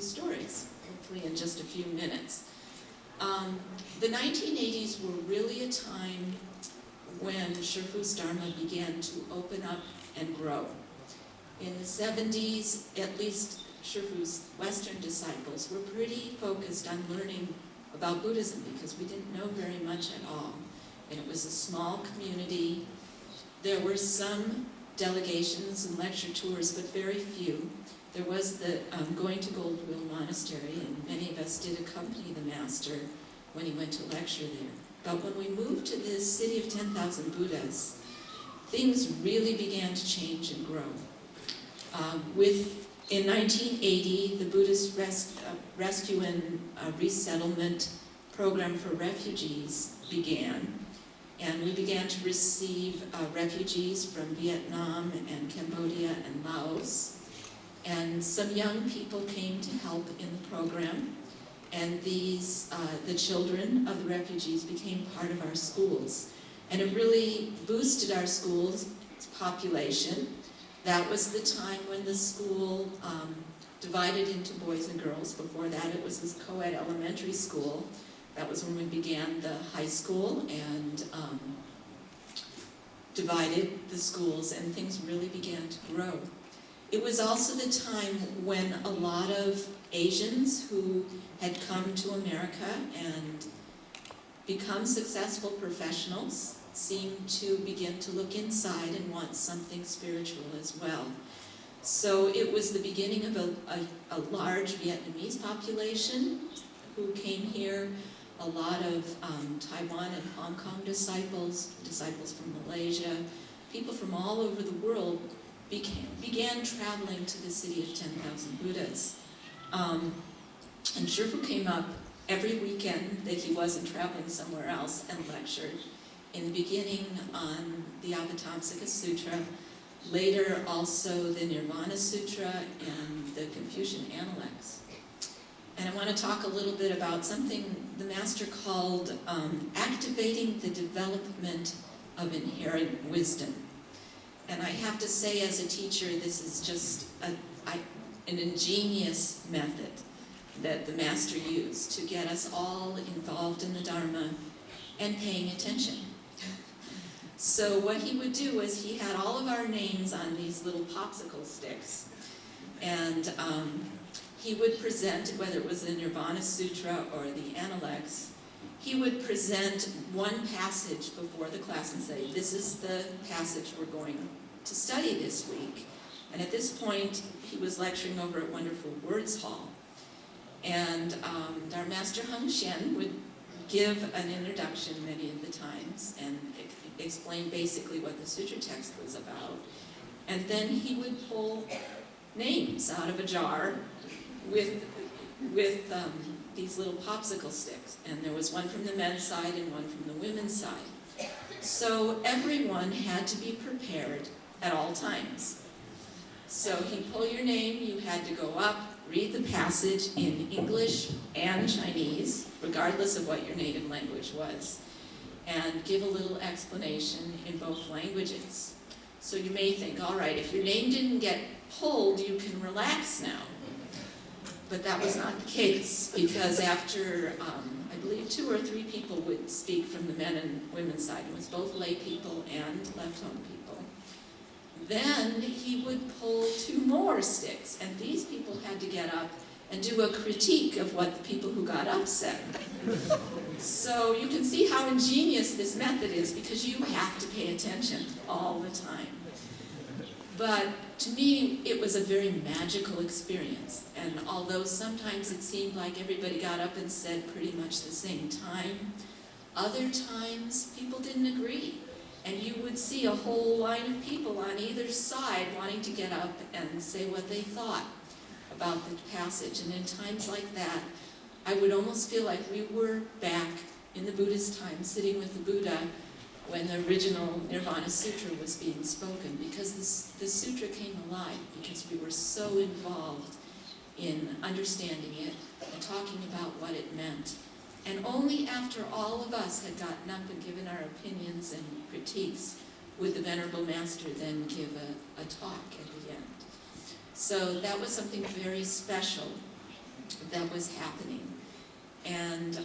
few stories, hopefully in just a few minutes. The 1980s were really a time when Shifu's Dharma began to open up and grow. In the 70s, at least Shifu's Western disciples were pretty focused on learning about Buddhism because we didn't know very much at all. And it was a small community. There were some delegations and lecture tours, but very few. There was the going to Gold Wheel Monastery, and many of us did accompany the master when he went to lecture there. But when we moved to this city of 10,000 Buddhas, things really began to change and grow. In 1980, the Buddhist Rescue and Resettlement Program for Refugees began, and we began to receive refugees from Vietnam and Cambodia and Laos. And some young people came to help in the program, and the children of the refugees became part of our schools. And it really boosted our schools' population. That was the time when the school divided into boys and girls. Before that, it was this co-ed elementary school. That was when we began the high school and divided the schools, and things really began to grow. It was also the time when a lot of Asians who had come to America and become successful professionals seemed to begin to look inside and want something spiritual as well. So it was the beginning of a large Vietnamese population who came here, a lot of Taiwan and Hong Kong disciples from Malaysia, people from all over the world began traveling to the city of 10,000 Buddhas. And Shifu came up every weekend that he wasn't traveling somewhere else and lectured. In the beginning on the Avatamsaka Sutra, later also the Nirvana Sutra and the Confucian Analects. And I want to talk a little bit about something the master called activating the development of inherent wisdom. And I have to say, as a teacher, this is just an ingenious method that the master used to get us all involved in the Dharma and paying attention. So what he would do is he had all of our names on these little popsicle sticks, and he would present, whether it was the Nirvana Sutra or the Analects, he would present one passage before the class and say, this is the passage we're going to study this week. And at this point, he was lecturing over at Wonderful Words Hall. And our master Heng Xian would give an introduction many of the times and explain basically what the sutra text was about. And then he would pull names out of a jar with these little popsicle sticks. And there was one from the men's side and one from the women's side. So everyone had to be prepared at all times. So he'd pull your name, you had to go up, read the passage in English and Chinese, regardless of what your native language was, and give a little explanation in both languages. So you may think, all right, if your name didn't get pulled, you can relax now. But that was not the case, because after, I believe 2 or 3 people would speak from the men and women's side. It was both lay people and left-home people. Then he would pull 2 more sticks, and these people had to get up and do a critique of what the people who got up said. So you can see how ingenious this method is, because you have to pay attention all the time. But to me, it was a very magical experience. And although sometimes it seemed like everybody got up and said pretty much the same time, other times people didn't agree. And you would see a whole line of people on either side wanting to get up and say what they thought about the passage. And in times like that, I would almost feel like we were back in the Buddhist time, sitting with the Buddha when the original Nirvana Sutra was being spoken, because this sutra came alive, because we were so involved in understanding it and talking about what it meant. And only after all of us had gotten up and given our opinions and critiques would the Venerable Master then give a talk at the end. So that was something very special that was happening. And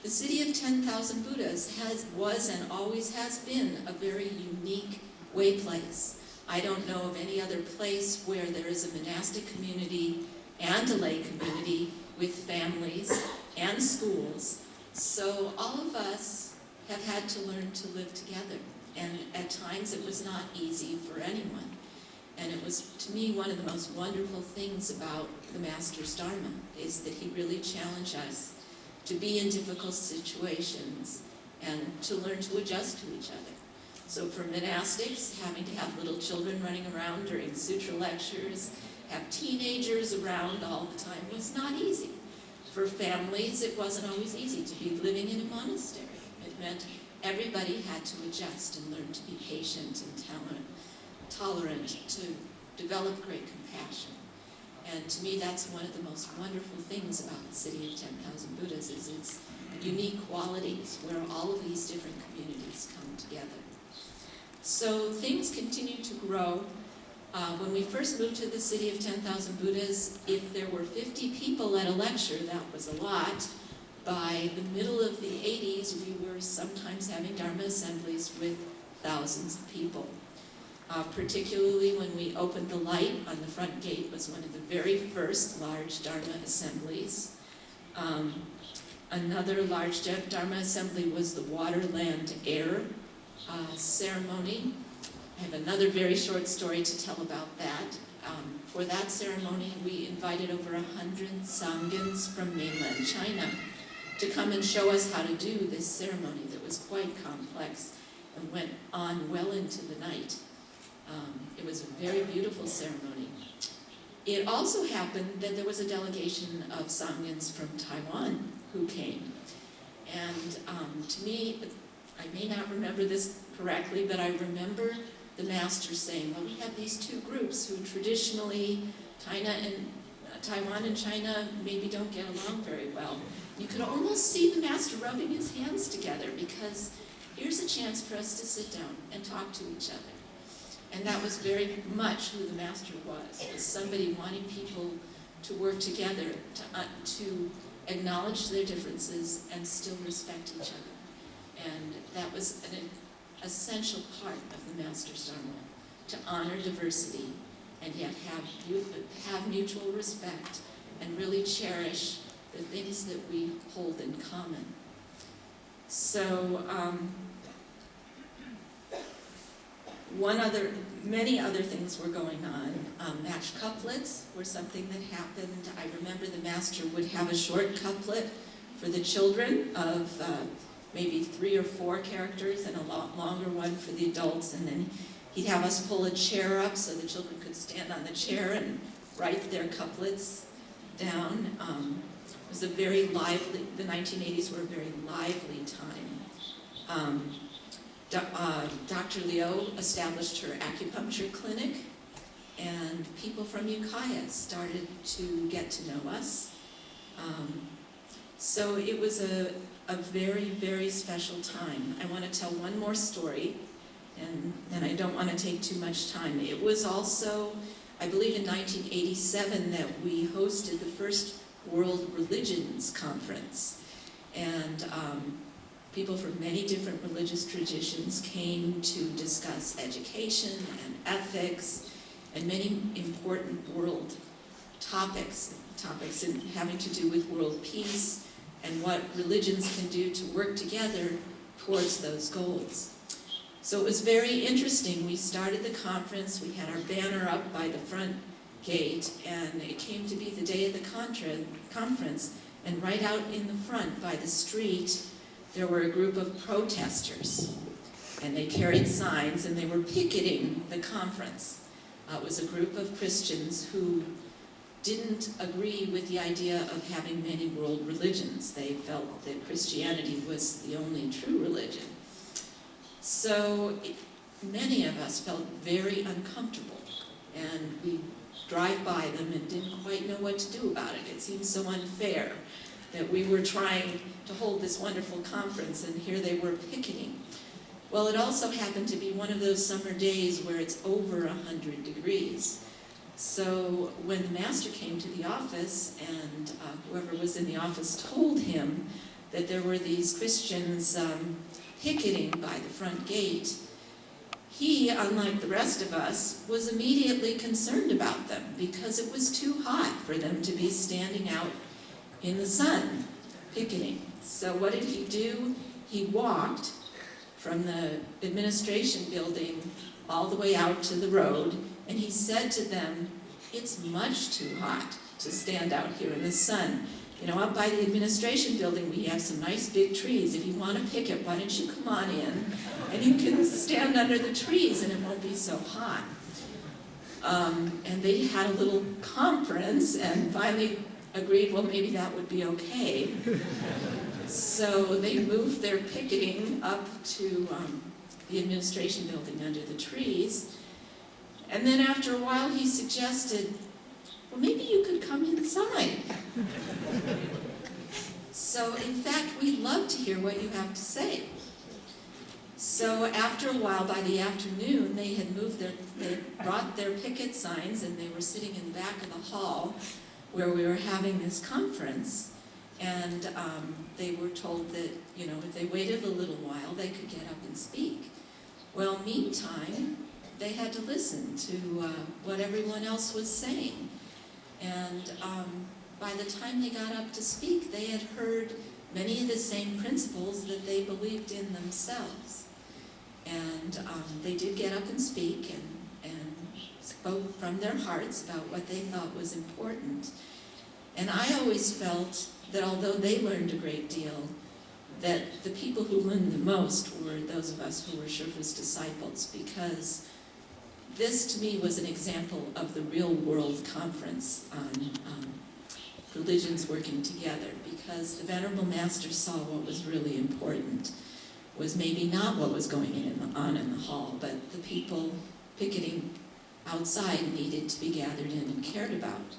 the city of 10,000 Buddhas was and always has been a very unique way place. I don't know of any other place where there is a monastic community and a lay community with families and schools. So all of us have had to learn to live together. And at times it was not easy for anyone. And it was, to me, one of the most wonderful things about the Master's Dharma is that he really challenged us to be in difficult situations and to learn to adjust to each other. So for monastics, having to have little children running around during sutra lectures, have teenagers around all the time was not easy. For families, it wasn't always easy to be living in a monastery. It meant everybody had to adjust and learn to be patient and tolerant, to develop great compassion. And to me, that's one of the most wonderful things about the city of 10,000 Buddhas, is its unique qualities where all of these different communities come together. So things continue to grow. When we first moved to the city of 10,000 Buddhas, if there were 50 people at a lecture, that was a lot. By the middle of the 80s, we were sometimes having Dharma assemblies with thousands of people. Particularly when we opened the light on the front gate was one of the very first large Dharma assemblies. Another large Dharma assembly was the water, land, air ceremony. I have another very short story to tell about that. For that ceremony, we invited over 100 Sanghas from mainland China to come and show us how to do this ceremony that was quite complex and went on well into the night. It was a very beautiful ceremony. It also happened that there was a delegation of Sanghas from Taiwan who came. And to me, I may not remember this correctly, but I remember the Master saying, well, we have these two groups who traditionally, Taiwan and China maybe don't get along very well. You could almost see the Master rubbing his hands together, because here's a chance for us to sit down and talk to each other. And that was very much who the Master was somebody wanting people to work together, to acknowledge their differences and still respect each other. And that was an essential part of the Master's Dharma, to honor diversity and yet have mutual respect and really cherish the things that we hold in common. So, many other things were going on. Matched couplets were something that happened. I remember the Master would have a short couplet for the children of maybe 3 or 4 characters, and a lot longer one for the adults, and then he'd have us pull a chair up so the children could stand on the chair and write their couplets down. It was a very lively, the 1980s were a very lively time. Dr. Liu established her acupuncture clinic, and people from Ukiah started to get to know us. So it was a very, very special time. I want to tell one more story, and then I don't want to take too much time. It was also, I believe in 1987, that we hosted the first World Religions Conference. And people from many different religious traditions came to discuss education and ethics and many important world topics in having to do with world peace and what religions can do to work together towards those goals. So it was very interesting. We started the conference, we had our banner up by the front gate, and it came to be the day of the conference, and right out in the front by the street, there were a group of protesters, and they carried signs, and they were picketing the conference. It was a group of Christians who didn't agree with the idea of having many world religions. They felt that Christianity was the only true religion. So many of us felt very uncomfortable, and we drive by them and didn't quite know what to do about it. It seemed so unfair that we were trying to hold this wonderful conference, and here they were picketing. Well, it also happened to be one of those summer days where it's over 100 degrees. So when the master came to the office and whoever was in the office told him that there were these Christians picketing by the front gate, he, unlike the rest of us, was immediately concerned about them because it was too hot for them to be standing out in the sun picketing. So what did he do? He walked from the administration building all the way out to the road, and he said to them, "It's much too hot to stand out here in the sun. You know, up by the administration building, we have some nice big trees. If you want to picket, why don't you come on in, and you can stand under the trees, and it won't be so hot." And they had a little conference, and finally agreed, well, maybe that would be okay. So they moved their picketing up to the administration building under the trees. And then after a while he suggested, well, maybe you could come inside. So in fact, we'd love to hear what you have to say. So after a while, by the afternoon, they brought their picket signs, and they were sitting in the back of the hall where we were having this conference. And they were told that, you know, if they waited a little while, they could get up and speak. Well, meantime, they had to listen to what everyone else was saying. And by the time they got up to speak, they had heard many of the same principles that they believed in themselves. And they did get up and speak and spoke from their hearts about what they thought was important. And I always felt that although they learned a great deal, that the people who learned the most were those of us who were Sherpa's disciples, because this to me was an example of the real world conference on religions working together, because the Venerable Master saw what was really important was maybe not what was going on in the hall, but the people picketing outside needed to be gathered in and cared about.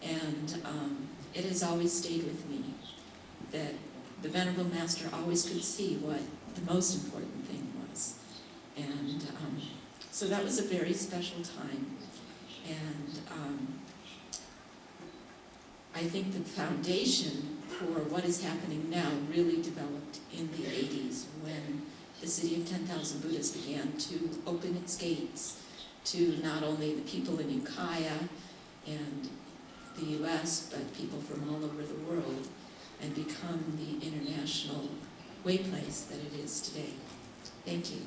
And it has always stayed with me that the Venerable Master always could see what the most important thing was. And so that was a very special time. And I think the foundation for what is happening now really developed in the 80s, when the City of 10,000 Buddhas began to open its gates to not only the people in Ukiah and the US, but people from all over the world, and become the international way place that it is today. Thank you.